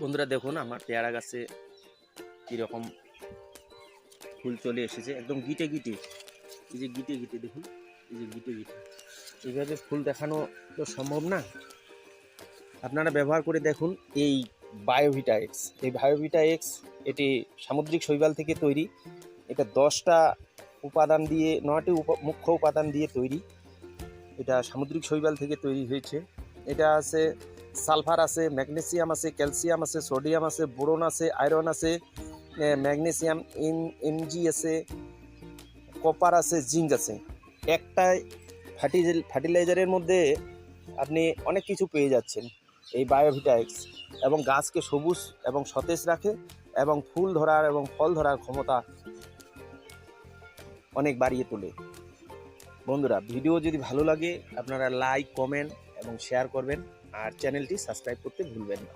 বন্ধুরা দেখুন আমার পেয়ারা গাছে কীরকম ফুল চলে এসেছে, একদম গিটে গিটে। এই যে গিটে গিটে দেখুন, এই যে গিটে গিটে। এইভাবে ফুল দেখানো তো সম্ভব না, আপনারা ব্যবহার করে দেখুন এই বায়োভিটা এক্স। এই বায়োভিটা এক্স এটি সামুদ্রিক শৈবাল থেকে তৈরি। এটা 10টা উপাদান দিয়ে, 9টি মুখ্য উপাদান দিয়ে তৈরি। এটা সামুদ্রিক শৈবাল থেকে তৈরি হয়েছে। এটা আছে সালফার আছে, ম্যাগনেসিয়াম আছে, ক্যালসিয়াম আছে, সোডিয়াম আছে, বোরন আছে, আয়রন আছে, ম্যাগনেসিয়াম এমজি আছে, কপার আছে, জিঙ্ক আছে। একটাই ফার্টিলাইজারের মধ্যে আপনি অনেক কিছু পেয়ে যাচ্ছেন এই বায়োভিটা এক্স, এবং গাছকে সবুজ এবং সতেজ রাখে এবং ফুল ধরার এবং ফল ধরার ক্ষমতা অনেক বাড়িয়ে তোলে। বন্ধুরা ভিডিও যদি ভালো লাগে আপনারা লাইক, কমেন্ট এবং শেয়ার করবেন, আর চ্যানেলটি সাবস্ক্রাইব করতে ভুলবেন না।